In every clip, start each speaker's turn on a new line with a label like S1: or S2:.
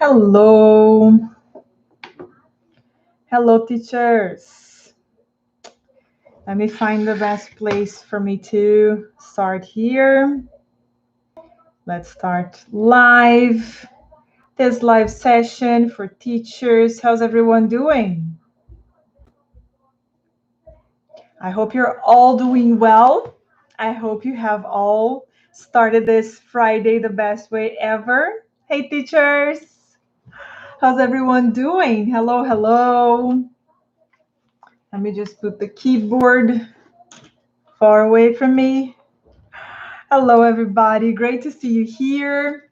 S1: Hello. Hello, teachers. Let me find the best place for me to start here. Let's start live. This live session for teachers. How's everyone doing? I hope you're all doing well. I hope you have all started this Friday the best way ever. Hey, teachers. How's everyone doing? Hello, hello. Let me just put the keyboard far away from me. Hello, everybody. Great to see you here.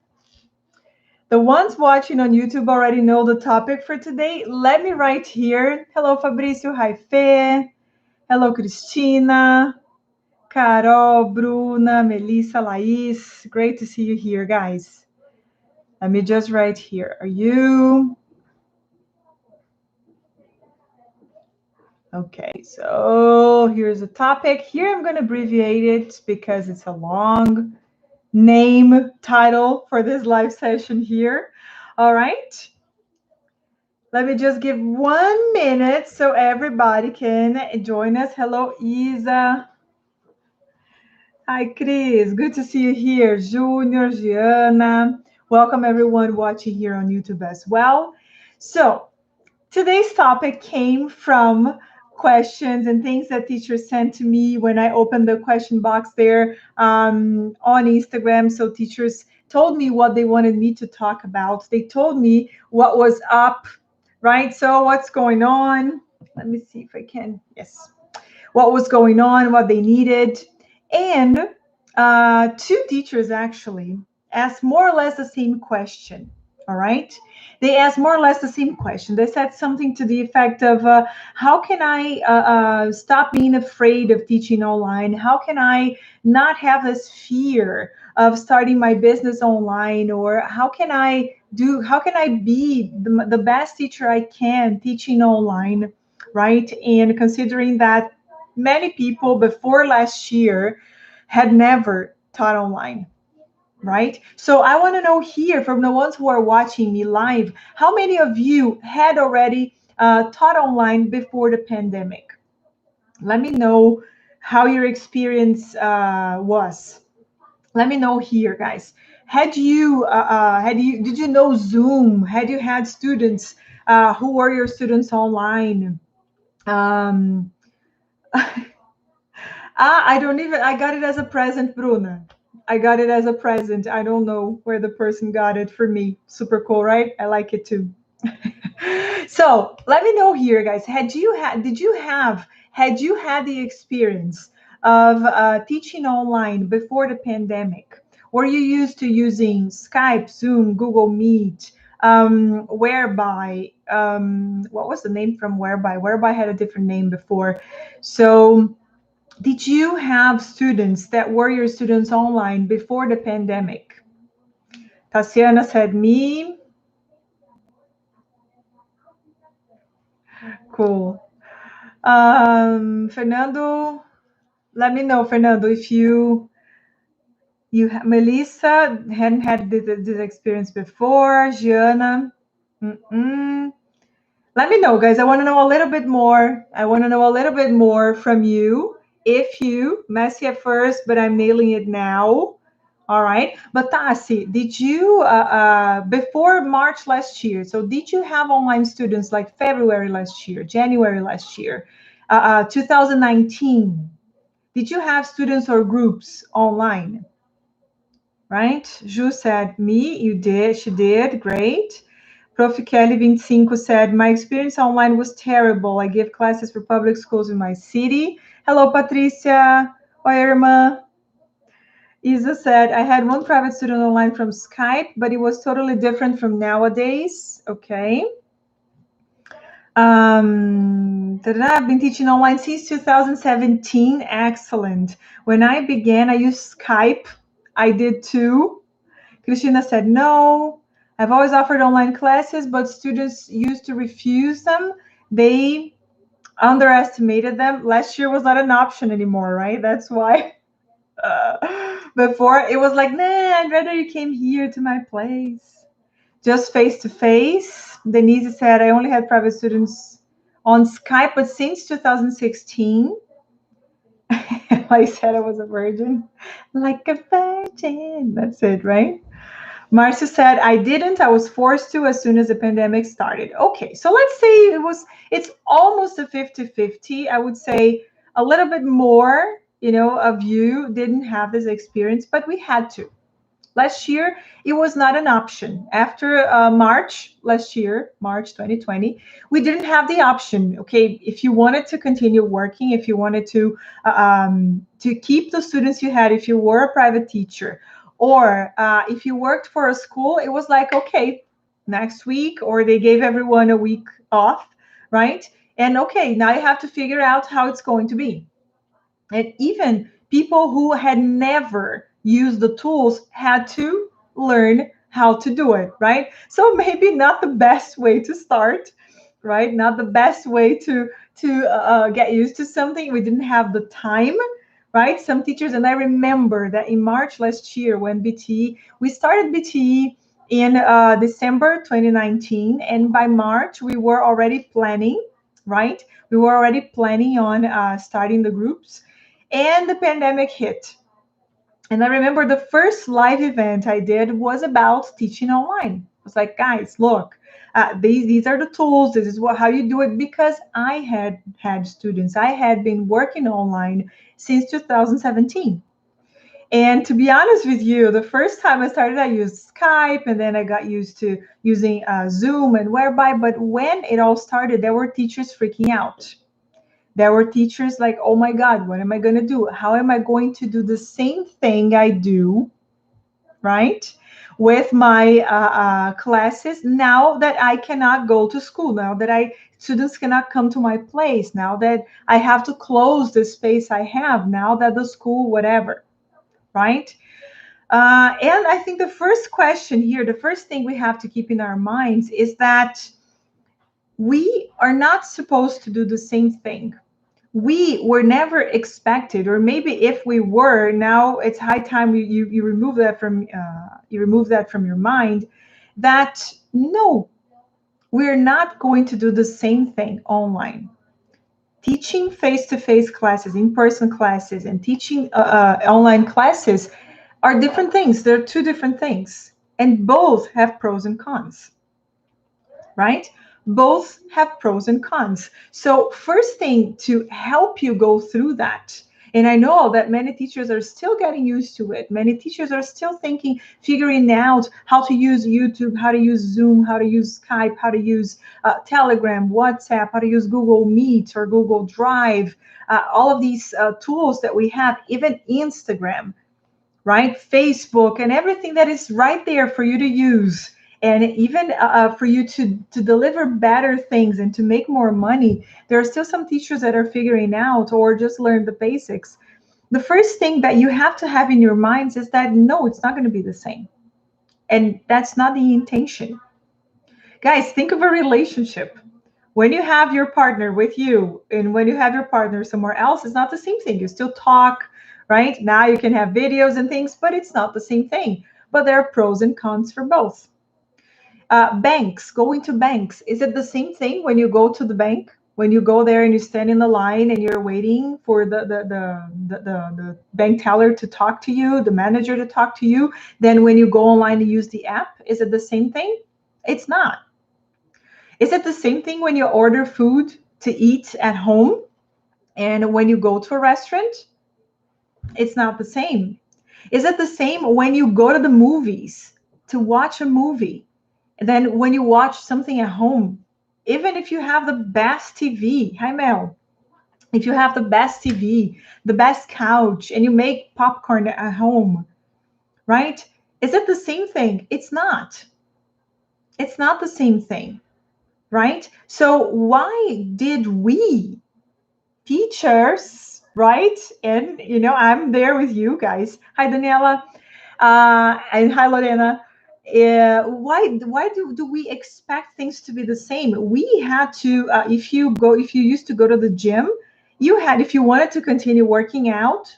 S1: The ones watching on YouTube already know the topic for today. Let me write here. Hello, Fabrício. Hi, Fê. Hello, Cristina. Carol, Bruna, Melissa, Laís. Great to see you here, guys. Let me just write here. Are you? Okay, so here's the topic. Here I'm going to abbreviate it because it's a long name title for this live session here. All right. Let me just give 1 minute so everybody can join us. Hello, Isa. Hi, Chris. Good to see you here. Junior, Gianna. Welcome everyone watching here on YouTube as well. So today's topic came from questions and things that teachers sent to me when I opened the question box there on Instagram. So teachers told me what they wanted me to talk about. They told me what was up, right? So what's going on? Let me see if I can. Yes. What was going on, what they needed. And two teachers actually asked more or less the same question. All right. They asked more or less the same question. They said something to the effect of, how can I stop being afraid of teaching online? How can I not have this fear of starting my business online? Or how can I be the best teacher I can teaching online? Right. And considering that many people before last year had never taught online, right? So I want to know here from the ones who are watching me live, how many of you had already taught online before the pandemic? Let me know how your experience was. Let me know here, guys. Did you know Zoom? Had you had students? Who were your students online? Um, I got it as a present, Bruna. I got it as a present. I don't know where the person got it for me. Super cool, right? I like it too. So let me know here, guys. Had you had the experience of teaching online before the pandemic? Were you used to using Skype, Zoom, Google Meet, Whereby? What was the name from Whereby? Whereby had a different name before. So did you have students that were your students online before the pandemic? Tassiana said me. Cool. Fernando, let me know, Fernando, if Melissa hadn't had this experience before. Gianna. Let me know, guys. I want to know a little bit more. I want to know a little bit more from you. If you, messy at first, but I'm nailing it now. All right. But Tassi, did you, before March last year, so did you have online students like February last year, January last year, 2019? Did you have students or groups online? Right? Ju said, me, you did, she did, great. Prof. Kelly 25 said, my experience online was terrible. I give classes for public schools in my city. Hello, Patricia. Oi, irmã. Isa said, I had one private student online from Skype, but it was totally different from nowadays. Okay. I've been teaching online since 2017. Excellent. When I began, I used Skype. I did too. Christina said, no. I've always offered online classes, but students used to refuse them. They underestimated them. Last year was not an option anymore, right? That's why. Before it was like, nah, I'd rather you came here to my place. Just face to face. Denise said, I only had private students on Skype, but since 2016, I said I was a virgin, like a virgin. That's it, right? Marcia said, I didn't. I was forced to as soon as the pandemic started. Okay, so let's say it's almost a 50-50. I would say a little bit more, of you didn't have this experience, but we had to. Last year, it was not an option. After March last year, March 2020, we didn't have the option. Okay, if you wanted to continue working, if you wanted to keep the students you had, if you were a private teacher, or if you worked for a school, it was like, okay, next week, or they gave everyone a week off, right? And okay, now you have to figure out how it's going to be. And even people who had never used the tools had to learn how to do it, right? So maybe not the best way to start, right? Not the best way to get used to something. We didn't have the time, right? Some teachers, and I remember that in March last year when we started BTE in December 2019, and by March we were already planning, right? We were already planning on starting the groups, and the pandemic hit. And I remember the first live event I did was about teaching online. I was like, guys, look, these are the tools. This is how you do it, because I had students. I had been working online since 2017. And to be honest with you, the first time I started, I used Skype, and then I got used to using Zoom and Whereby. But when it all started, there were teachers freaking out. There were teachers like, oh my God, what am I going to do? How am I going to do the same thing I do, right? With my classes, now that I cannot go to school, now that students cannot come to my place, now that I have to close the space I have, now that the school, whatever, right? And I think the first question here, the first thing we have to keep in our minds is that we are not supposed to do the same thing. We were never expected, or maybe if we were, now it's high time you remove that from your mind, that no, we're not going to do the same thing online. Teaching face-to-face classes, in-person classes, and teaching online classes are different things. They're two different things, and both have pros and cons, right? Both have pros and cons. So first thing to help you go through that, and I know that many teachers are still getting used to it. Many teachers are still figuring out how to use YouTube, how to use Zoom, how to use Skype, how to use Telegram, WhatsApp, how to use Google Meet or Google Drive, all of these tools that we have, even Instagram, right? Facebook, and everything that is right there for you to use. And even for you to deliver better things and to make more money, there are still some teachers that are figuring out or just learn the basics. The first thing that you have to have in your minds is that no, it's not going to be the same. And that's not the intention. Guys, think of a relationship. When you have your partner with you and when you have your partner somewhere else, it's not the same thing. You still talk, right? Now you can have videos and things, but it's not the same thing. But there are pros and cons for both. Banks, going to banks. Is it the same thing when you go to the bank? When you go there and you stand in the line and you're waiting for the bank teller to talk to you, the manager to talk to you, then when you go online and use the app, is it the same thing? It's not. Is it the same thing when you order food to eat at home and when you go to a restaurant? It's not the same. Is it the same when you go to the movies to watch a movie? And then when you watch something at home, even if you have the best TV, hi Mel, if you have the best TV, the best couch, and you make popcorn at home, right? Is it the same thing? It's not. It's not the same thing, right? So why did we teachers, right? And I'm there with you guys. Hi, Daniela, and hi, Lorena. Why do we expect things to be the same? We had to, if you used to go to the gym, if you wanted to continue working out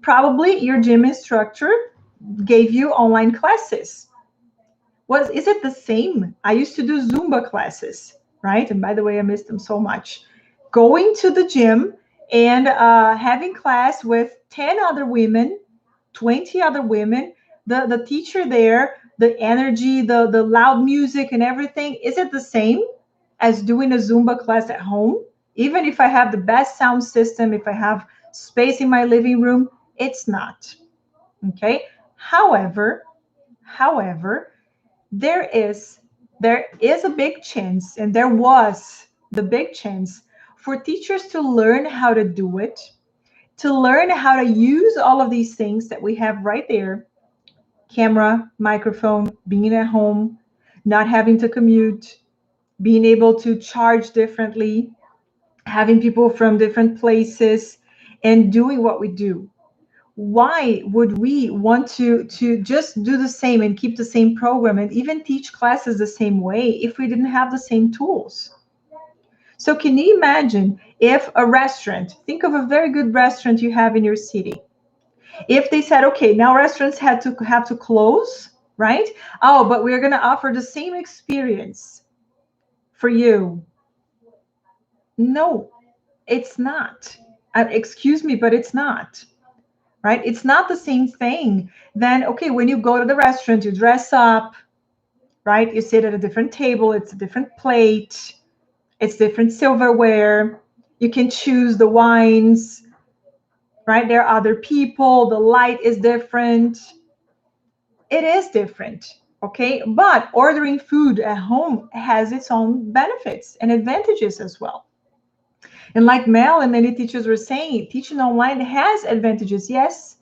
S1: Probably your gym instructor gave you online classes. Is it the same? I used to do Zumba classes, right? And by the way, I missed them so much. Going to the gym and having class with 10 other women, 20 other women, the teacher there, the energy, the loud music and everything, is it the same as doing a Zumba class at home? Even if I have the best sound system, if I have space in my living room, it's not. Okay. However, there is a big chance, and there was the big chance for teachers to learn how to do it, to learn how to use all of these things that we have right there: camera, microphone, being at home, not having to commute, being able to charge differently, having people from different places, and doing what we do. Why would we want to just do the same and keep the same program and even teach classes the same way if we didn't have the same tools? So can you imagine if a restaurant, think of a very good restaurant you have in your city, if they said, okay, now restaurants have to close, right? Oh, but we're going to offer the same experience for you. No, it's not. Excuse me, but it's not. Right? It's not the same thing. Then, okay, when you go to the restaurant, you dress up, right? You sit at a different table, it's a different plate, it's different silverware. You can choose the wines, right? There are other people, the light is different. It is different, okay? But ordering food at home has its own benefits and advantages as well. And like Mel and many teachers were saying, teaching online has advantages. Yes,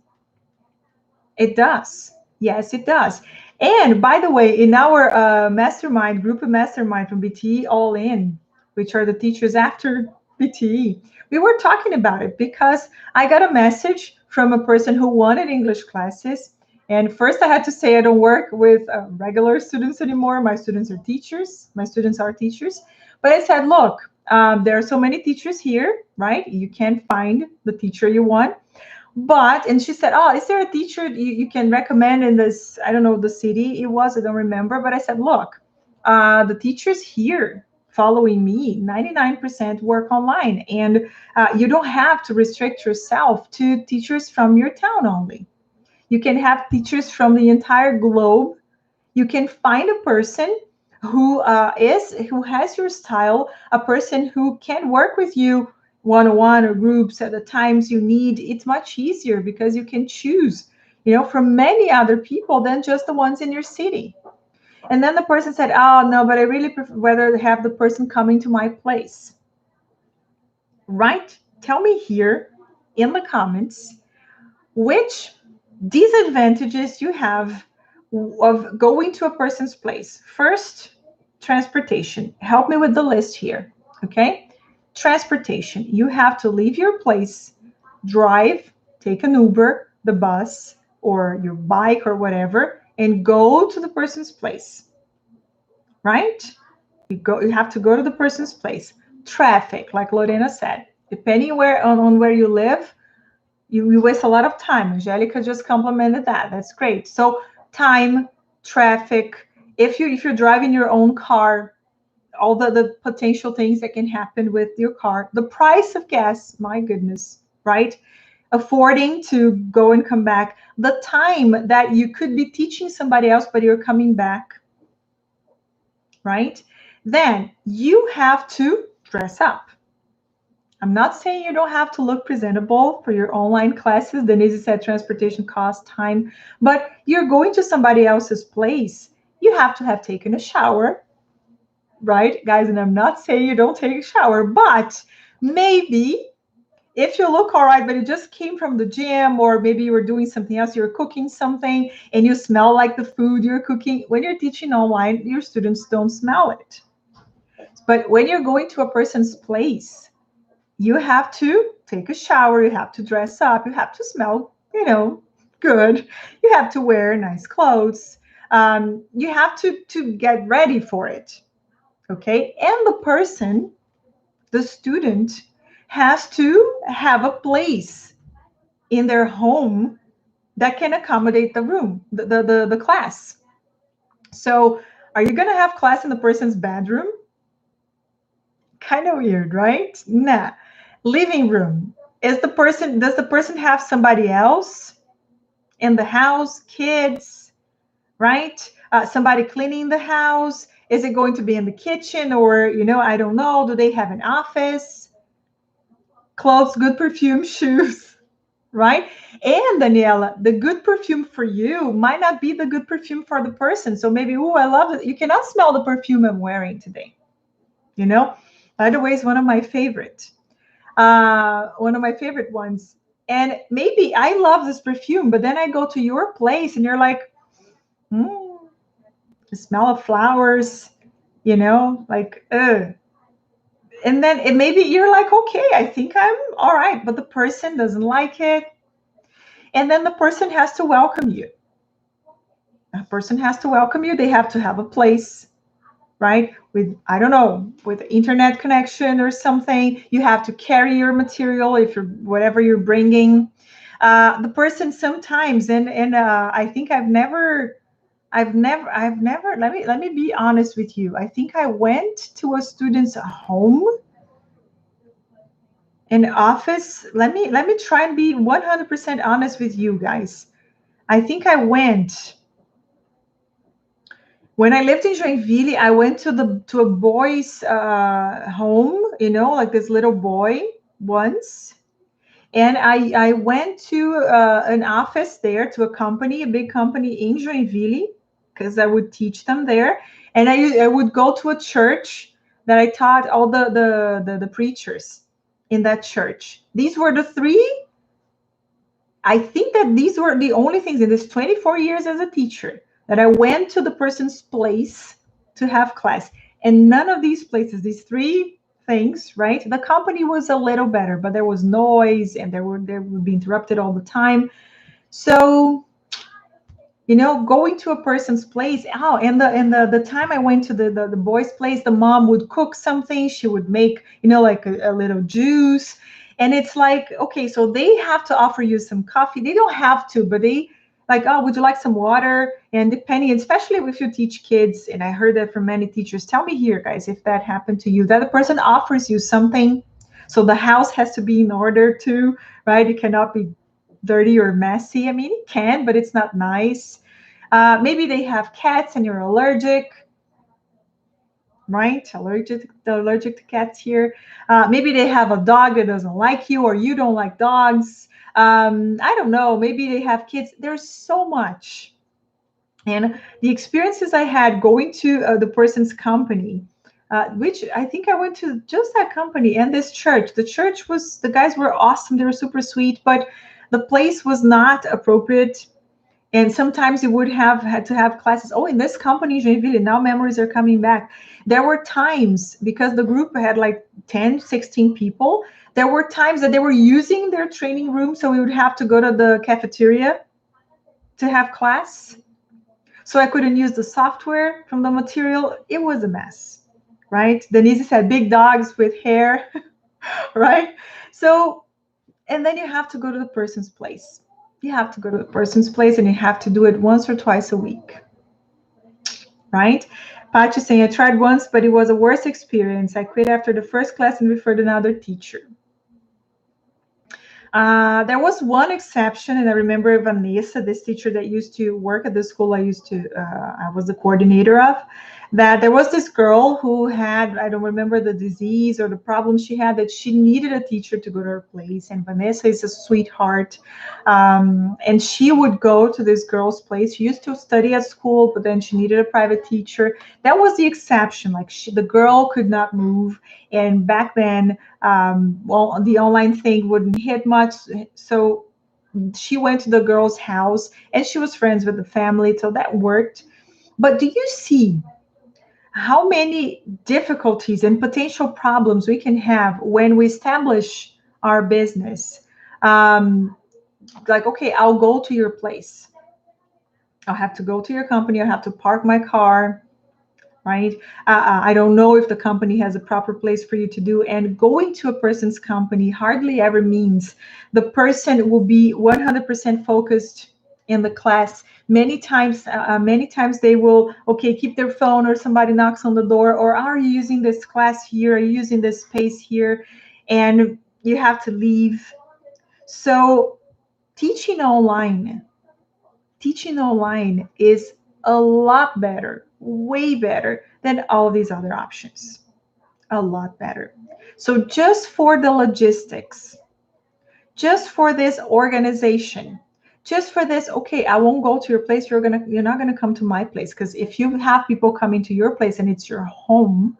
S1: it does. Yes, it does. And by the way, in our mastermind, group of mastermind from BTE All In, which are the teachers after BTE, we were talking about it because I got a message from a person who wanted English classes. And first I had to say I don't work with regular students anymore. My students are teachers. My students are teachers. But I said, look, there are so many teachers here, right? You can't find the teacher you want. But, and she said, oh, is there a teacher you can recommend in this, I don't know, the city it was, I don't remember. But I said, look, the teachers here following me, 99% work online. And you don't have to restrict yourself to teachers from your town only. You can have teachers from the entire globe. You can find a person who has your style, a person who can work with you one-on-one or groups at the times you need. It's much easier because you can choose, from many other people than just the ones in your city. And then the person said, oh no, but I really prefer whether have the person coming to my place. Right? Tell me here in the comments which disadvantages you have of going to a person's place. First, transportation. Help me with the list here, okay? Transportation. You have to leave your place, drive, take an Uber, the bus, or your bike or whatever, and go to the person's place, right? You have to go to the person's place. Traffic, like Lorena said, depending on where you live, you waste a lot of time. Angelica just complimented that. That's great. So time, traffic, if you're driving your own car, all the potential things that can happen with your car, the price of gas, my goodness, right? Affording to go and come back, the time that you could be teaching somebody else, but you're coming back, right? Then you have to dress up. I'm not saying you don't have to look presentable for your online classes. Denise said transportation cost, time, but you're going to somebody else's place. You have to have taken a shower, right, guys? And I'm not saying you don't take a shower, but maybe if you look all right, but you just came from the gym, or maybe you were doing something else, you're cooking something and you smell like the food you're cooking. When you're teaching online, your students don't smell it. But when you're going to a person's place, you have to take a shower, you have to dress up, you have to smell, good. You have to wear nice clothes. You have to get ready for it, okay? And the student, has to have a place in their home that can accommodate the room, the class. So are you going to have class in the person's bedroom? Kind of weird, right? Nah. Living room. Does the person have somebody else in the house, kids, right? Somebody cleaning the house? Is it going to be in the kitchen, or, I don't know. Do they have an office? Clothes, good perfume, shoes, right? And Daniela, the good perfume for you might not be the good perfume for the person. So maybe, oh, I love it. You cannot smell the perfume I'm wearing today. By the way, it's one of my favorite ones. And maybe I love this perfume, but then I go to your place and you're like, the smell of flowers, like, ugh. And then maybe you're like, okay, I think I'm all right, but the person doesn't like it. And then the person has to welcome you. A person has to welcome you. They have to have a place, right? With, I don't know, with internet connection or something. You have to carry your material if you're whatever you're bringing. The person sometimes, and I think I've never. Let me be honest with you. I think I went to a student's home, an office. Let me try and be 100% honest with you guys. I think I went. When I lived in Joinville, I went to a boy's home, like this little boy once, and I went to an office there, to a big company in Joinville, because I would teach them there, and I would go to a church that I taught all the preachers in that church. These were the three. I think that these were the only things in this 24 years as a teacher that I went to the person's place to have class. And none of these places, these three things, right? The company was a little better, but there was noise and they would be interrupted all the time. So, going to a person's place. Oh, and the time I went to the boy's place, the mom would cook something. She would make, like a little juice. And it's like, okay, so they have to offer you some coffee. They don't have to, but they like, oh, would you like some water? And depending, especially if you teach kids, and I heard that from many teachers, tell me here, guys, if that happened to you, that the person offers you something. So the house has to be in order too, right? It cannot be dirty or messy. I mean, it can, but it's not nice. Maybe they have cats and you're allergic, right? Allergic to cats here. Maybe they have a dog that doesn't like you, or you don't like dogs. I don't know. Maybe they have kids. There's so much. And the experiences I had going to the person's company, which I think I went to just that company and this church. The guys were awesome. They were super sweet, but the place was not appropriate. And sometimes you would have had to have classes. Oh, in this company, Joinville, now memories are coming back. There were times, because the group had like 10, 16 people, there were times that they were using their training room. So we would have to go to the cafeteria to have class. So I couldn't use the software from the material. It was a mess, right? Denise said big dogs with hair, right? So, and then you have to go to the person's place. You have to go to the person's place and you have to do it once or twice a week, right? Pachi saying, I tried once, but it was a worse experience. I quit after the first class and referred another teacher. There was one exception, and I remember Vanessa, this teacher that used to work at the school I was the coordinator of, that there was this girl who had, I don't remember the disease or the problem she had, that she needed a teacher to go to her place. And Vanessa is a sweetheart. And she would go to this girl's place. She used to study at school, but then she needed a private teacher. That was the exception. Like the girl could not move. And back then, well, the online thing wouldn't hit much. So she went to the girl's house and she was friends with the family. So that worked. But do you see how many difficulties and potential problems we can have when we establish our business? Like, okay, I'll go to your place. I'll have to go to your company. I'll have to park my car. right? I don't know if the company has a proper place for you to do. And going to a person's company hardly ever means the person will be 100% focused in the class. Many times they will, okay, keep their phone, or somebody knocks on the door, or are you using this class here? Are you using this space here? And you have to leave. So teaching online, teaching online is a lot better, way better than all these other options. A lot better. So just for the logistics, just for this organization, just for this, okay, I won't go to your place. You're not gonna come to my place, because if you have people coming to your place and it's your home,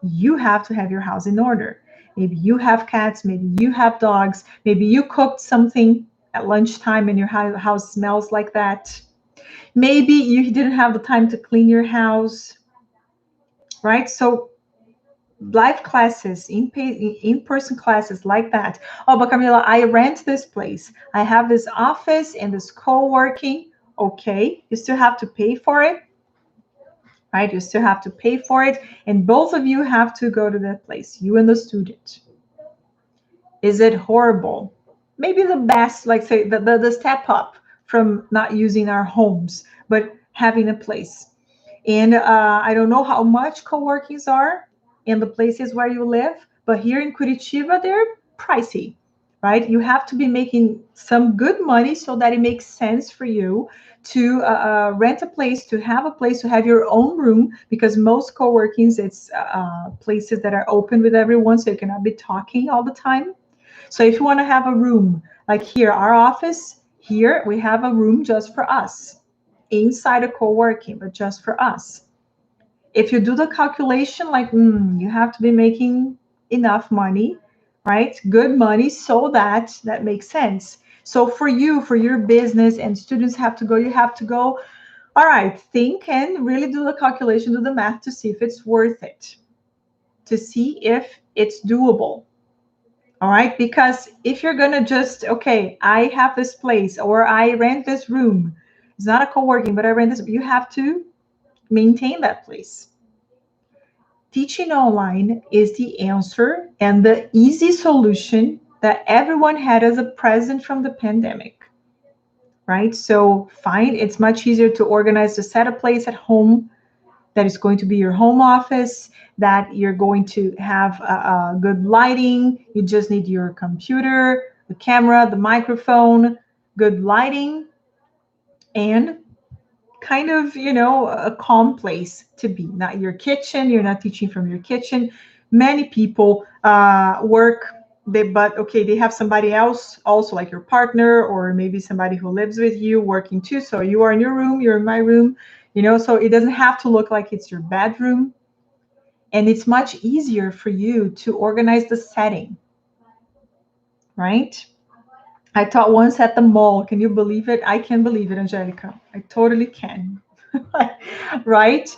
S1: you have to have your house in order. Maybe you have cats, maybe you have dogs, maybe you cooked something at lunchtime and your house smells like that. Maybe you didn't have the time to clean your house, right? So live classes, in-person classes like that. Oh, but Camila, I rent this place. I have this office and this co-working. Okay, you still have to pay for it, right? You still have to pay for it. And both of you have to go to that place, you and the student. Is it horrible? Maybe the best, like say the step up from not using our homes, but having a place. And I don't know how much co-workings are in the places where you live, but here in Curitiba, they're pricey, right? You have to be making some good money so that it makes sense for you to rent a place, to have a place, to have your own room, because most co-workings, it's places that are open with everyone, so you cannot be talking all the time. So if you want to have a room, like here, our office, here we have a room just for us, inside a co-working, but just for us. If you do the calculation, like you have to be making enough money, right? Good money, so that makes sense. So for you, for your business, and students have to go, you have to go, all right, think and really do the calculation, do the math to see if it's worth it, to see if it's doable. All right, because if you're gonna just, okay, I have this place or I rent this room, it's not a co-working, but I rent this, you have to maintain that place. Teaching online is the answer and the easy solution that everyone had as a present from the pandemic, right? So fine, it's much easier to organize, to set a place at home that is going to be your home office, that you're going to have a good lighting. You just need your computer, the camera, the microphone, good lighting, and kind of, a calm place to be. Not your kitchen. You're not teaching from your kitchen. Many people work, but okay, they have somebody else also, like your partner, or maybe somebody who lives with you working too. So you are in your room, you're in my room, so it doesn't have to look like it's your bedroom. And it's much easier for you to organize the setting, right? I taught once at the mall. Can you believe it? I can believe it, Angelica. I totally can. Right?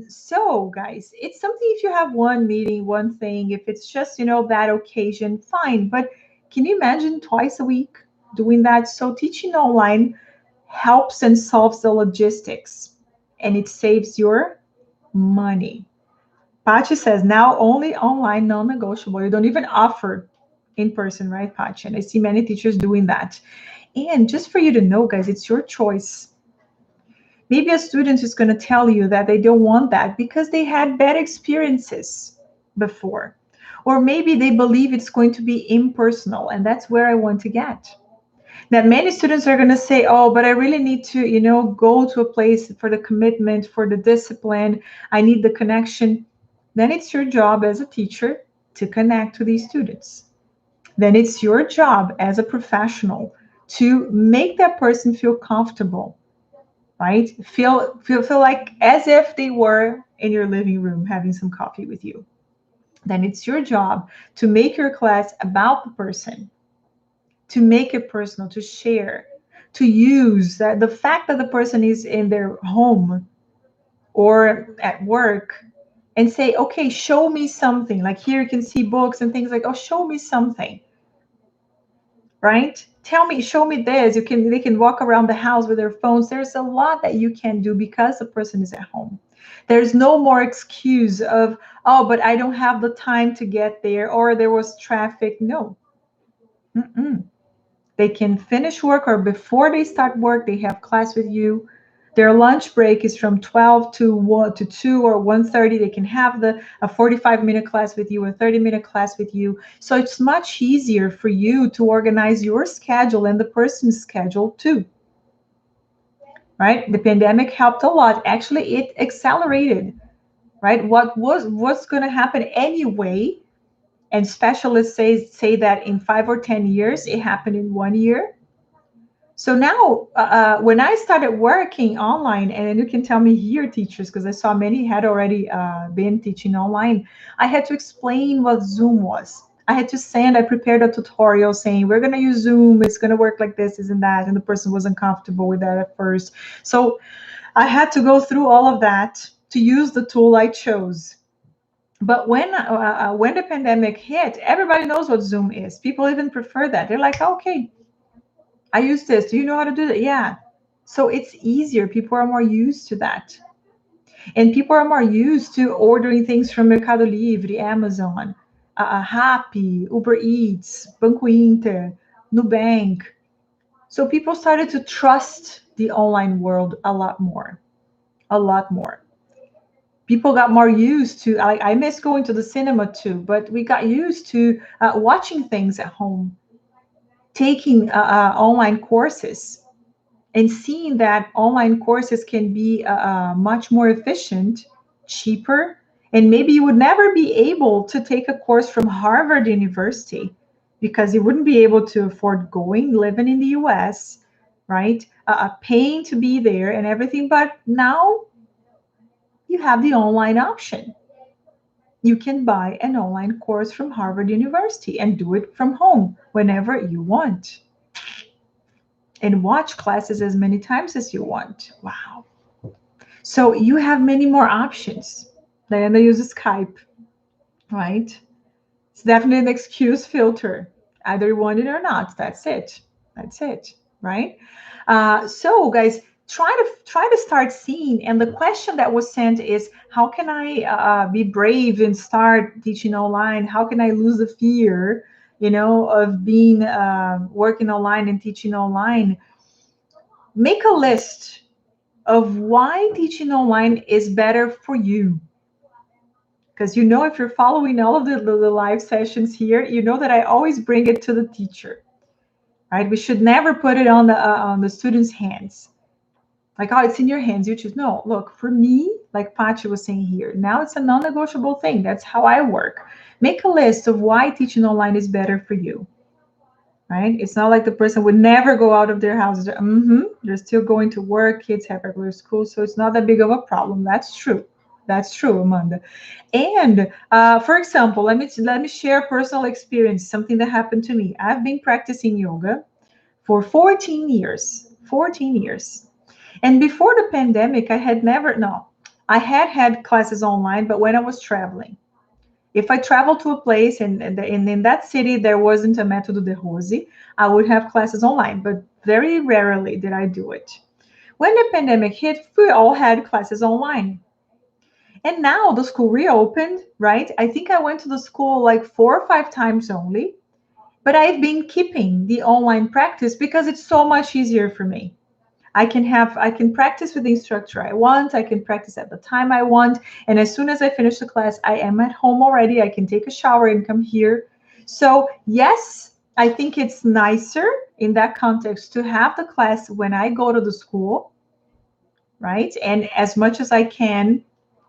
S1: So, guys, it's something, if you have one meeting, one thing, if it's just, that occasion, fine. But can you imagine twice a week doing that? So, teaching online helps and solves the logistics, and it saves your money. Pachi says now only online, non-negotiable. You don't even offer in person, right, Pachi? And I see many teachers doing that. And just for you to know, guys, it's your choice. Maybe a student is going to tell you that they don't want that because they had bad experiences before. Or maybe they believe it's going to be impersonal, and that's where I want to get. Now, many students are going to say, oh, but I really need to, go to a place for the commitment, for the discipline. I need the connection. Then it's your job as a teacher to connect to these students. Then it's your job as a professional to make that person feel comfortable, right? Feel like as if they were in your living room having some coffee with you. Then it's your job to make your class about the person, to make it personal, to share, to use that the fact that the person is in their home or at work, and say, okay, show me something. Like here you can see books and things like, oh, show me something, right? Tell me, show me this. They can walk around the house with their phones. There's a lot that you can do because the person is at home. There's no more excuse of, oh, but I don't have the time to get there, or there was traffic. No. Mm-mm. They can finish work, or before they start work, they have class with you. Their lunch break is from 12 to 1 to 2 or 1:30. They can have a 45-minute class with you, a 30-minute class with you. So it's much easier for you to organize your schedule and the person's schedule too. Right? The pandemic helped a lot. Actually, it accelerated, right? What's going to happen anyway? And specialists say that in 5 or 10 years, it happened in 1 year. So now, when I started working online, and you can tell me here, teachers, because I saw many had already been teaching online, I had to explain what Zoom was. I prepared a tutorial saying, we're going to use Zoom, it's going to work like this, and that, and the person wasn't comfortable with that at first. So I had to go through all of that to use the tool I chose. But when the pandemic hit, everybody knows what Zoom is. People even prefer that. They're like, okay, I use this. Do you know how to do that? Yeah. So it's easier. People are more used to that. And people are more used to ordering things from Mercado Livre, Amazon, Rappi, Uber Eats, Banco Inter, Nubank. So people started to trust the online world a lot more. A lot more. People got more used to, I miss going to the cinema too, but we got used to watching things at home, taking online courses, and seeing that online courses can be much more efficient, cheaper, and maybe you would never be able to take a course from Harvard University because you wouldn't be able to afford going, living in the US, right? Paying to be there and everything. But now you have the online option. You can buy an online course from Harvard University and do it from home whenever you want, and watch classes as many times as you want. Wow. So you have many more options. Diana uses Skype, right? It's definitely an excuse filter. Either you want it or not. That's it. That's it, right? So guys, try to start seeing. And the question that was sent is, how can I be brave and start teaching online? How can I lose the fear, of being working online and teaching online? Make a list of why teaching online is better for you. Because if you're following all of the live sessions here, you know that I always bring it to the teacher, right? We should never put it on the student's hands. Like, oh, it's in your hands, you choose. No, look, for me, like Pachi was saying here, now it's a non-negotiable thing. That's how I work. Make a list of why teaching online is better for you, right? It's not like the person would never go out of their house. They're still going to work. Kids have regular school, so it's not that big of a problem. That's true. That's true, Amanda. And for example, let me share a personal experience, something that happened to me. I've been practicing yoga for 14 years. 14 years. And before the pandemic, I had never, no, I had classes online, but when I was traveling. If I traveled to a place and in that city there wasn't a Método de Rose, I would have classes online, but very rarely did I do it. When the pandemic hit, we all had classes online. And now the school reopened, right? I think I went to the school like 4 or 5 times only, but I've been keeping the online practice because it's so much easier for me. I can practice with the instructor I want. I can practice at the time I want. And as soon as I finish the class, I am at home already. I can take a shower and come here. So yes, I think it's nicer in that context to have the class when I go to the school, right? And as much as I can,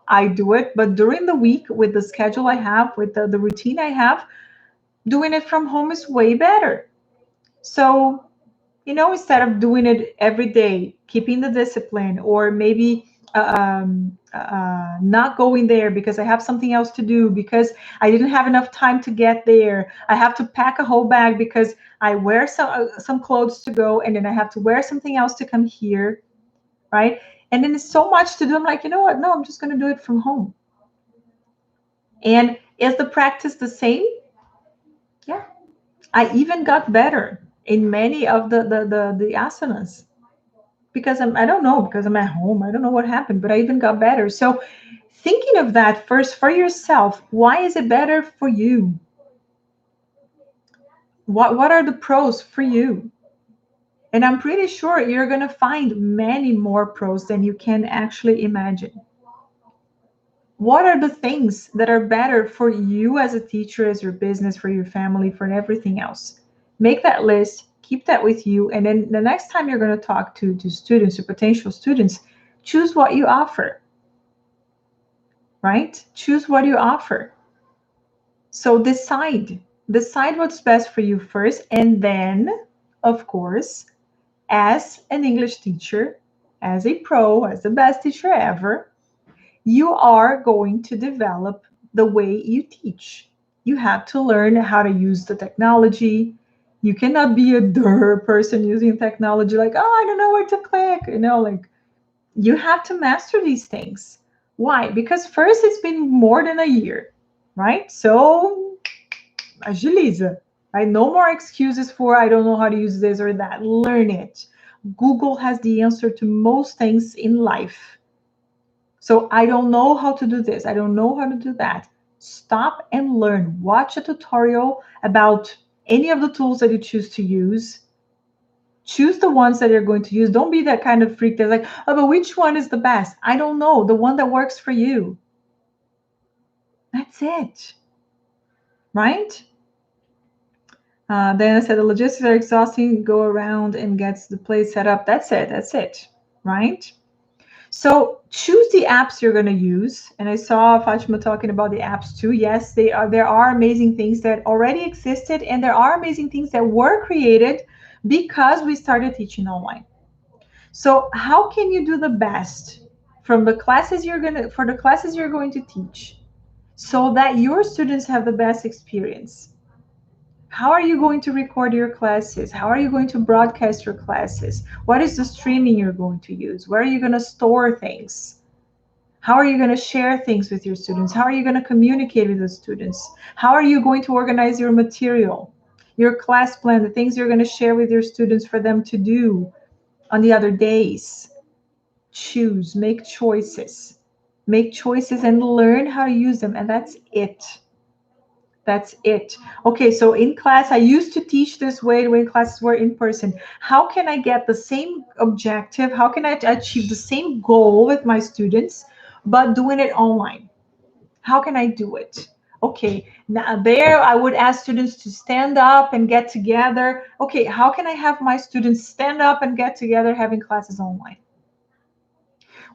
S1: I do it. But during the week, with the schedule I have, with the routine I have, doing it from home is way better. So, instead of doing it every day, keeping the discipline, or maybe not going there because I have something else to do, because I didn't have enough time to get there. I have to pack a whole bag because I wear some clothes to go, and then I have to wear something else to come here, right? And then it's so much to do. I'm like, you know what? No, I'm just going to do it from home. And is the practice the same? Yeah. I even got better in many of the asanas. because I don't know, because I'm at home. I don't know what happened, but I even got better. So thinking of that first for yourself, why is it better for you? What are the pros for you? And I'm pretty sure you're going to find many more pros than you can actually imagine. What are the things that are better for you as a teacher, as your business, for your family, for everything else? Make that list, keep that with you. And then the next time you're going to talk to students, to potential students, choose what you offer, right? Choose what you offer. So decide what's best for you first. And then, of course, as an English teacher, as a pro, as the best teacher ever, you are going to develop the way you teach. You have to learn how to use the technology. You cannot be a person using technology like, oh, I don't know where to click. Like you have to master these things. Why? Because first, it's been more than a year, right? So agiliza, right? No more excuses for I don't know how to use this or that. Learn it. Google has the answer to most things in life. So I don't know how to do this. I don't know how to do that. Stop and learn. Watch a tutorial about any of the tools that you choose to use. Choose the ones that you're going to use. Don't be that kind of freak that's like, oh, but which one is the best? I don't know. The one that works for you. That's it. Right? Then I said the logistics are exhausting. Go around and gets the place set up. That's it. That's it. Right? So choose the apps you're going to use. And I saw Fatima talking about the apps too. Yes, they are. There are amazing things that already existed, and there are amazing things that were created because we started teaching online. So how can you do the best from the classes for the classes you're going to teach so that your students have the best experience? How are you going to record your classes? How are you going to broadcast your classes? What is the streaming you're going to use? Where are you going to store things? How are you going to share things with your students? How are you going to communicate with the students? How are you going to organize your material, your class plan, the things you're going to share with your students for them to do on the other days? Choose, make choices. Make choices and learn how to use them. And that's it. That's it. Okay, so in class, I used to teach this way when classes were in person. How can I get the same objective? How can I achieve the same goal with my students, but doing it online? How can I do it? Okay, now there I would ask students to stand up and get together. Okay, how can I have my students stand up and get together having classes online?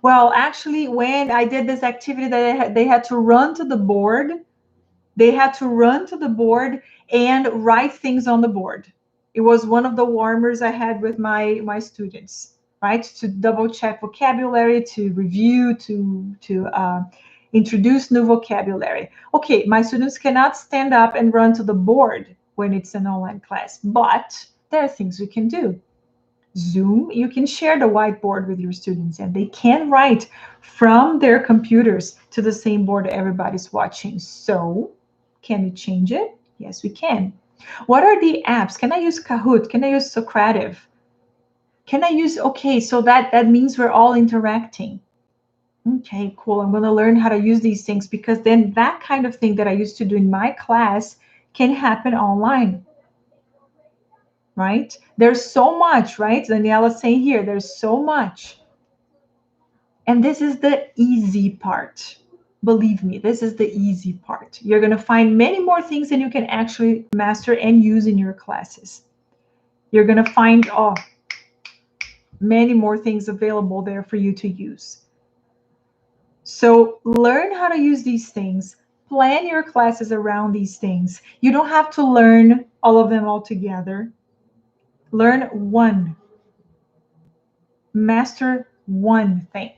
S1: Well, actually, when I did this activity that they had to run to the board, they had to run to the board and write things on the board. It was one of the warmers I had with my students, right? To double check vocabulary, to review, to introduce new vocabulary. Okay, my students cannot stand up and run to the board when it's an online class, but there are things we can do. Zoom, you can share the whiteboard with your students and they can write from their computers to the same board everybody's watching. So can we change it? Yes, we can. What are the apps? Can I use Kahoot? Can I use Socrative? Can I use, okay, so that means we're all interacting. Okay, cool. I'm going to learn how to use these things because then that kind of thing that I used to do in my class can happen online. Right? There's so much, right? Daniela's saying here, there's so much. And this is the easy part. Believe me, this is the easy part. You're going to find many more things than you can actually master and use in your classes. You're going to find many more things available there for you to use. So learn how to use these things. Plan your classes around these things. You don't have to learn all of them all together. Learn one. Master one thing.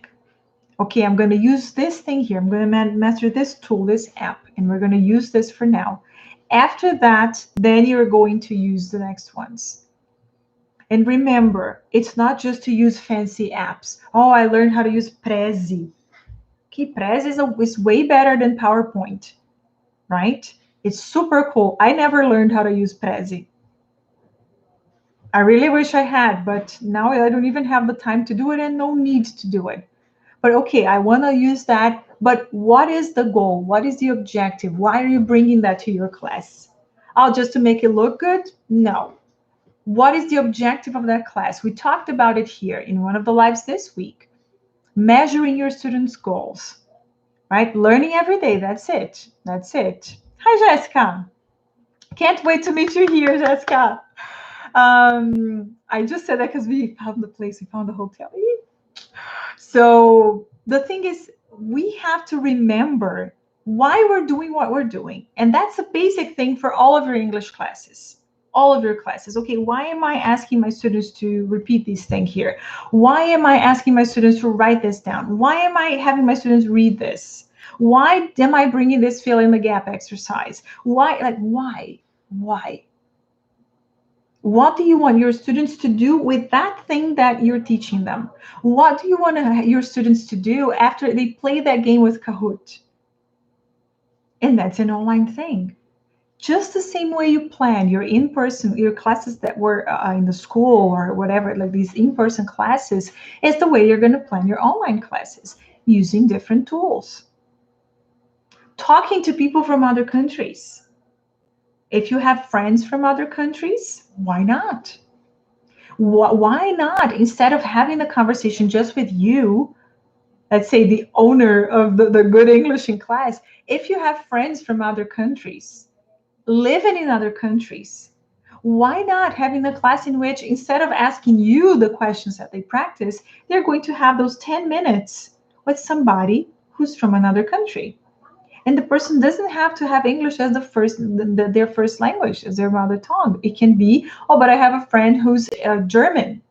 S1: Okay, I'm going to use this thing here. I'm going to master this tool, this app, and we're going to use this for now. After that, then you're going to use the next ones. And remember, it's not just to use fancy apps. Oh, I learned how to use Prezi. Okay, Prezi is way better than PowerPoint, right? It's super cool. I never learned how to use Prezi. I really wish I had, but now I don't even have the time to do it and no need to do it. But okay, I want to use that. But what is the goal? What is the objective? Why are you bringing that to your class? Oh, just to make it look good? No. What is the objective of that class? We talked about it here in one of the lives this week. Measuring your students' goals, right? Learning every day. That's it. That's it. Hi, Jessica. Can't wait to meet you here, Jessica. I just said that because we found the place, we found the hotel. So the thing is, we have to remember why we're doing what we're doing. And that's a basic thing for all of your English classes. All of your classes. Okay, why am I asking my students to repeat this thing here? Why am I asking my students to write this down? Why am I having my students read this? Why am I bringing this fill in the gap exercise? Why? Like, why? Why? What do you want your students to do with that thing that you're teaching them? What do you want your students to do after they play that game with Kahoot? And that's an online thing. Just the same way you plan your in-person, your classes that were in the school or whatever, like these in-person classes, is the way you're going to plan your online classes using different tools. Talking to people from other countries. If you have friends from other countries, why not? Why not, instead of having the conversation just with you, let's say the owner of the good English in class, if you have friends from other countries, living in other countries, why not having a class in which instead of asking you the questions that they practice, they're going to have those 10 minutes with somebody who's from another country? And the person doesn't have to have English as their first language, as their mother tongue. It can be, oh, but I have a friend who's German,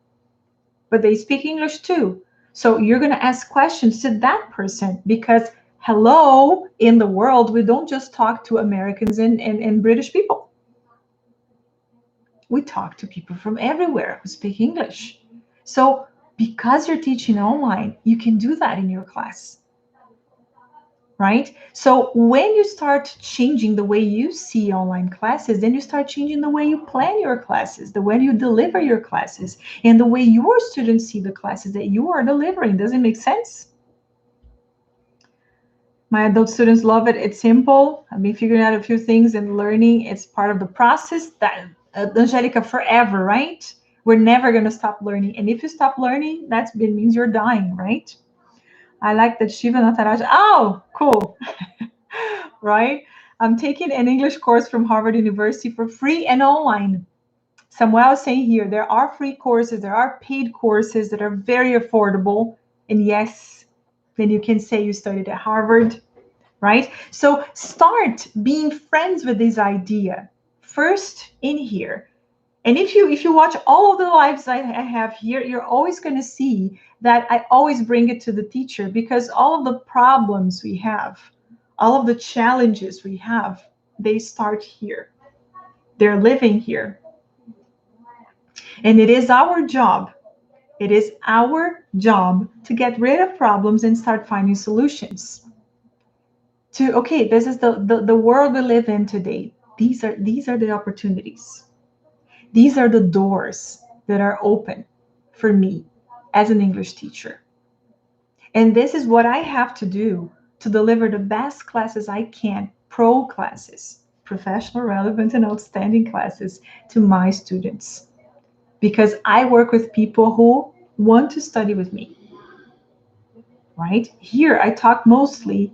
S1: but they speak English too. So you're going to ask questions to that person because, hello, in the world, we don't just talk to Americans and British people. We talk to people from everywhere who speak English. So because you're teaching online, you can do that in your class. Right? So when you start changing the way you see online classes, then you start changing the way you plan your classes, the way you deliver your classes, and the way your students see the classes that you are delivering. Does it make sense? My adult students love it. It's simple. I've been figuring out a few things and learning. It's part of the process. That Angelica, forever, right? We're never going to stop learning. And if you stop learning, it means you're dying, right? I like that Shiva Nataraja. Oh, cool. Right? I'm taking an English course from Harvard University for free and online. Samuel is saying here, there are free courses, there are paid courses that are very affordable. And yes, then you can say you studied at Harvard, right? So start being friends with this idea first in here. And if you watch all of the lives I have here, you're always going to see that I always bring it to the teacher, because all of the problems we have, all of the challenges we have, they start here. They're living here. And it is our job. It is our job to get rid of problems and start finding solutions. Okay, this is the world we live in today. These are the opportunities. These are the doors that are open for me as an English teacher. And this is what I have to do to deliver the best classes I can, pro classes, professional, relevant, and outstanding classes to my students. Because I work with people who want to study with me, right? Here, I talk mostly,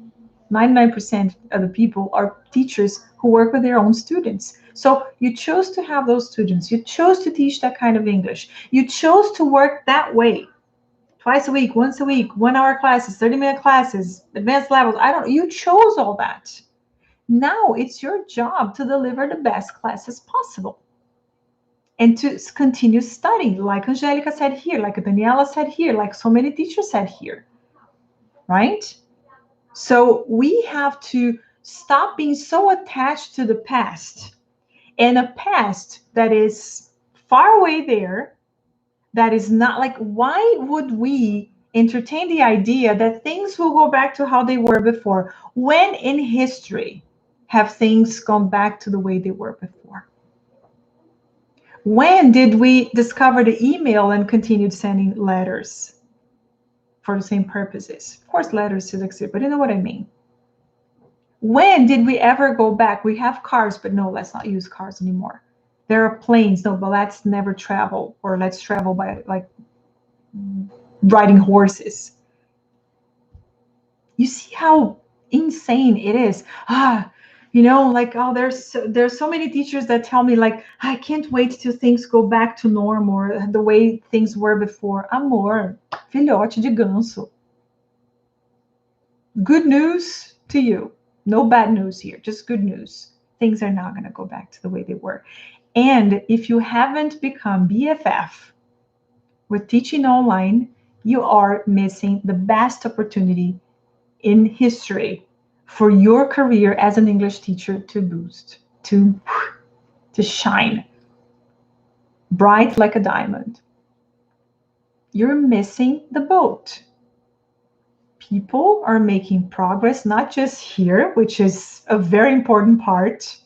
S1: 99% of the people are teachers who work with their own students. So you chose to have those students. You chose to teach that kind of English. You chose to work that way. Twice a week, once a week, 1 hour classes, 30-minute classes, advanced levels. You chose all that. Now it's your job to deliver the best classes possible and to continue studying, like Angelica said here, like Daniela said here, like so many teachers said here, right? So we have to stop being so attached to the past, and a past that is far away there, that is not like, why would we entertain the idea that things will go back to how they were before? When in history have things gone back to the way they were before? When did we discover the email and continued sending letters for the same purposes? Of course, letters still exist, but you know what I mean. When did we ever go back? We have cars, but no, let's not use cars anymore. There are planes, no, but let's never travel, or let's travel by like riding horses. You see how insane it is. Like, oh, there's so many teachers that tell me like, I can't wait till things go back to normal or the way things were before. Amor, filhote de ganso. Good news to you. No bad news here, just good news. Things are not going to go back to the way they were. And if you haven't become BFF with teaching online, you are missing the best opportunity in history for your career as an English teacher to boost, to shine bright like a diamond. You're missing the boat. People are making progress, not just here, which is a very important part,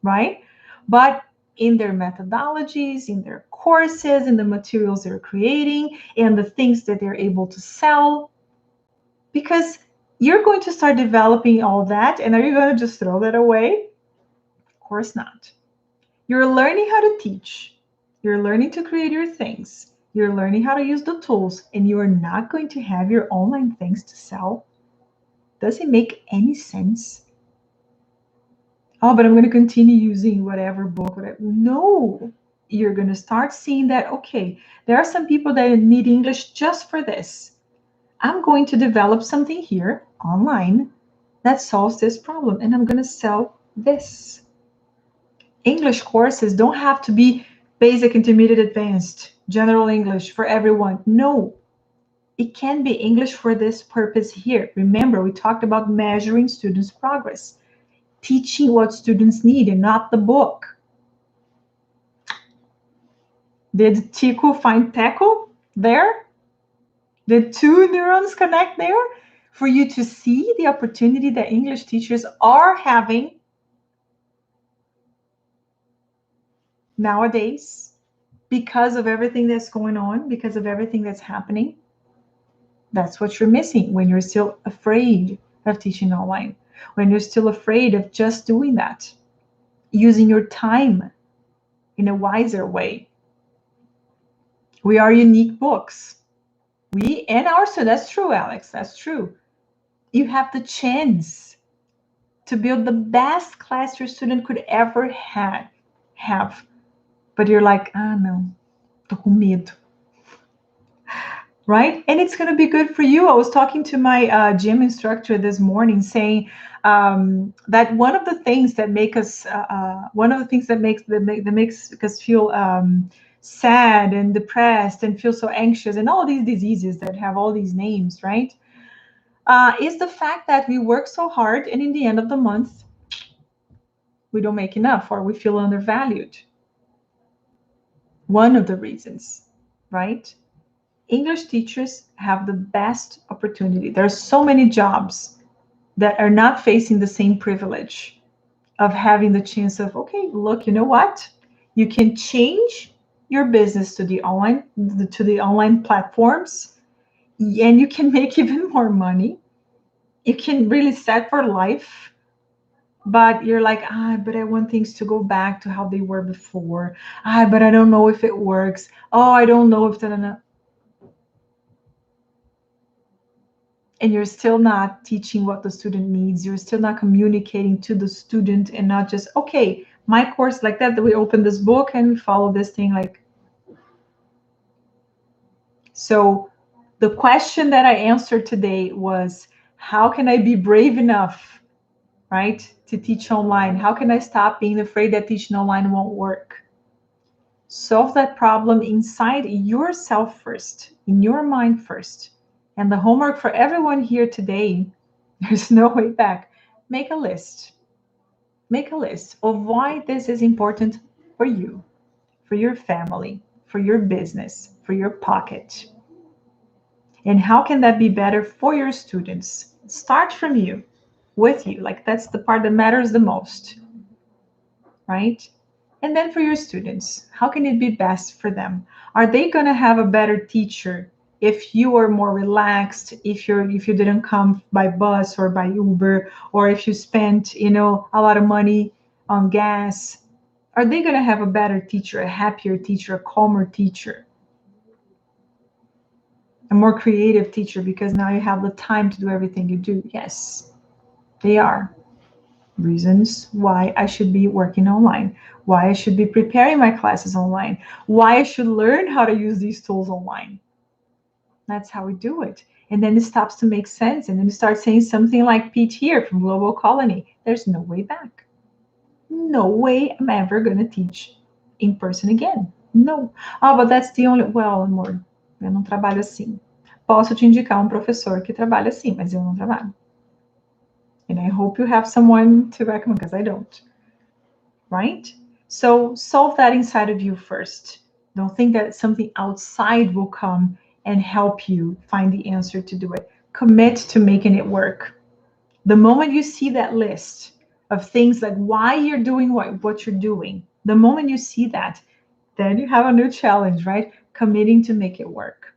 S1: right? But in their methodologies, in their courses, in the materials they're creating, and the things that they're able to sell. Because you're going to start developing all that, and are you going to just throw that away? Of course not. You're learning how to teach. You're learning to create your things. You're learning how to use the tools, and you are not going to have your online things to sell. Does it make any sense? Oh, but I'm going to continue using whatever book. No, you're going to start seeing that, okay, there are some people that need English just for this. I'm going to develop something here online that solves this problem, and I'm going to sell this. English courses don't have to be basic, intermediate, advanced, general English for everyone. No, it can be English for this purpose here. Remember, we talked about measuring students' progress, teaching what students need and not the book. Did Tico find Teco there? Did two neurons connect there? For you to see the opportunity that English teachers are having nowadays because of everything that's going on, because of everything that's happening. That's what you're missing when you're still afraid of teaching online, when you're still afraid of just doing that, using your time in a wiser way. We are unique books. We and our students, that's true, Alex, that's true. You have the chance to build the best class your student could ever have. But you're like, no, tô com medo. Right? And it's going to be good for you. I was talking to my gym instructor this morning saying that one of the things that make us, makes us feel sad and depressed and feel so anxious and all these diseases that have all these names, right? Is the fact that we work so hard and in the end of the month, we don't make enough or we feel undervalued. One of the reasons, right? English teachers have the best opportunity. There are so many jobs that are not facing the same privilege of having the chance of, okay, look, you know what? You can change your business to the online platforms, and you can make even more money. You can really set for life. But you're like, but I want things to go back to how they were before. But I don't know if it works. Oh, I don't know if that. And you're still not teaching what the student needs. You're still not communicating to the student and not just, okay, my course like that we open this book and we follow this thing like. So the question that I answered today was, how can I be brave enough, right, to teach online? How can I stop being afraid that teaching online won't work? Solve that problem inside yourself first, in your mind first. And the homework for everyone here today, there's no way back. Make a list. Make a list of why this is important for you, for your family, for your business, for your pocket. And how can that be better for your students? Start from you, with you. Like that's the part that matters the most, right? And then for your students, how can it be best for them? Are they going to have a better teacher if you are more relaxed, if you didn't come by bus or by Uber, or if you spent, a lot of money on gas? Are they going to have a better teacher, a happier teacher, a calmer teacher, a more creative teacher because now you have the time to do everything you do? Yes, they are. Reasons why I should be working online, why I should be preparing my classes online, why I should learn how to use these tools online. That's how we do it. And then it stops to make sense. And then you start saying something like Pete here from Global Colony. There's no way back. No way I'm ever going to teach in person again. No. Ah, but that's the only. Well, amor, eu não trabalho assim. Posso te indicar um professor que trabalha assim, mas eu não trabalho. And I hope you have someone to recommend because I don't. Right? So solve that inside of you first. Don't think that something outside will come and help you find the answer to do it. Commit to making it work. The moment you see that list of things like why you're doing what you're doing, the moment you see that, then you have a new challenge, right? Committing to make it work.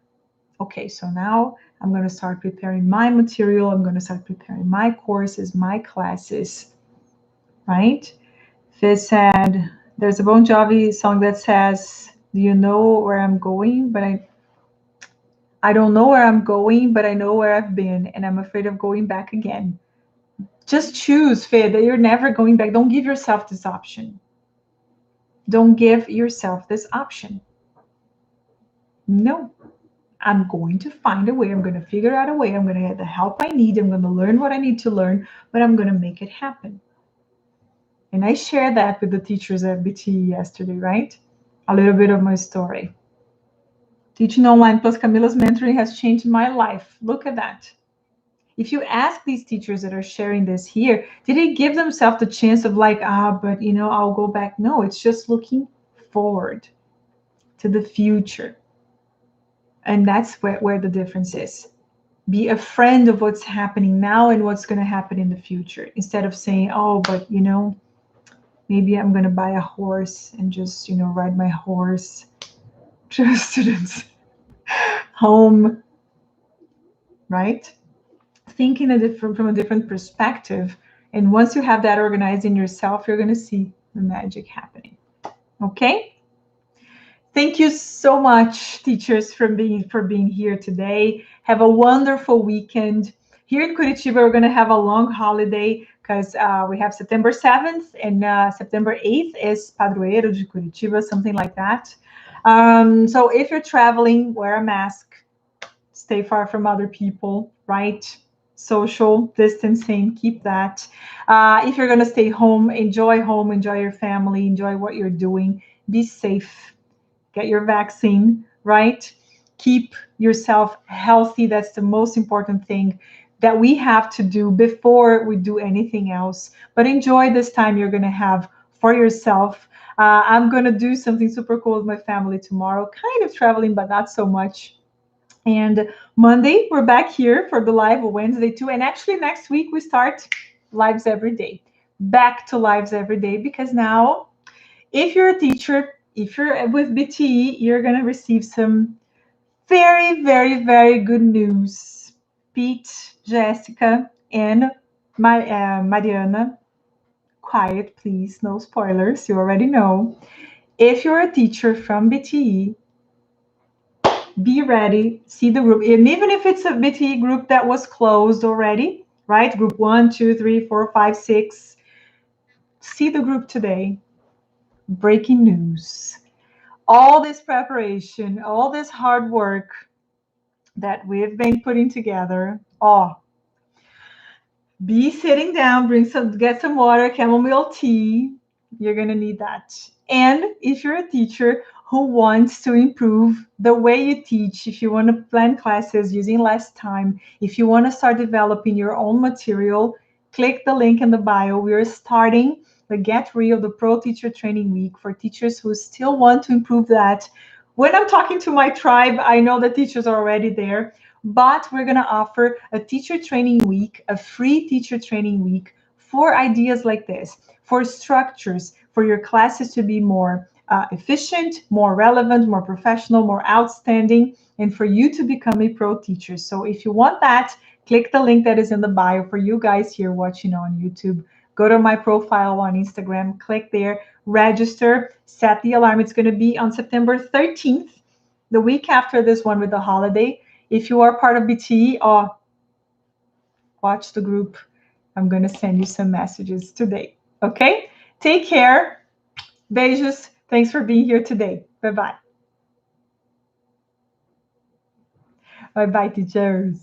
S1: Okay, so now I'm going to start preparing my material. I'm going to start preparing my courses, my classes, right? Fizz said, there's a Bon Jovi song that says, do you know where I'm going? But I don't know where I'm going, but I know where I've been, and I'm afraid of going back again. Just choose, Fid, that you're never going back. Don't give yourself this option. Don't give yourself this option. No, I'm going to find a way. I'm going to figure out a way. I'm going to get the help I need. I'm going to learn what I need to learn, but I'm going to make it happen. And I shared that with the teachers at BTE yesterday, right? A little bit of my story. Teaching online plus Camila's mentoring has changed my life. Look at that. If you ask these teachers that are sharing this here, did they give themselves the chance of like, but I'll go back? No, it's just looking forward to the future. And that's where the difference is. Be a friend of what's happening now and what's going to happen in the future, instead of saying, oh, but maybe I'm going to buy a horse and just, ride my horse to the students' home, right? Thinking from a different perspective. And once you have that organized in yourself, you're going to see the magic happening. Okay? Thank you so much, teachers, for being here today. Have a wonderful weekend. Here in Curitiba, we're going to have a long holiday because we have September 7th and September 8th is Padroeiro de Curitiba, something like that. So if you're traveling, wear a mask, stay far from other people, right? Social distancing, keep that. If you're going to stay home, enjoy your family, enjoy what you're doing, be safe. Get your vaccine, right? Keep yourself healthy. That's the most important thing that we have to do before we do anything else. But enjoy this time you're going to have for yourself. I'm going to do something super cool with my family tomorrow, kind of traveling, but not so much. And Monday, we're back here for the live, Wednesday too. And actually, next week, we start lives every day. Back to lives every day, because now, if you're a teacher, if you're with BTE, you're going to receive some very, very, very good news. Pete, Jessica, and Mariana, quiet, please. No spoilers. You already know. If you're a teacher from BTE, be ready, see the group. And even if it's a BTE group that was closed already, right? Group 1, 2, 3, 4, 5, 6. See the group today. Breaking news. All this preparation, all this hard work that we've been putting together. Be sitting down, get some water, chamomile tea. You're going to need that. And if you're a teacher who wants to improve the way you teach, if you want to plan classes using less time, if you want to start developing your own material, click the link in the bio. We are starting the Get Real, the Pro Teacher Training Week for teachers who still want to improve that. When I'm talking to my tribe, I know the teachers are already there, but we're going to offer a teacher training week, a free teacher training week for ideas like this, for structures, for your classes to be more efficient, more relevant, more professional, more outstanding, and for you to become a pro teacher. So if you want that, click the link that is in the bio for you guys here watching on YouTube. Go to my profile on Instagram, click there, register, set the alarm. It's going to be on September 13th, the week after this one with the holiday. If you are part of BTE, watch the group. I'm going to send you some messages today. Okay? Take care. Beijos. Thanks for being here today. Bye-bye. Bye-bye, teachers.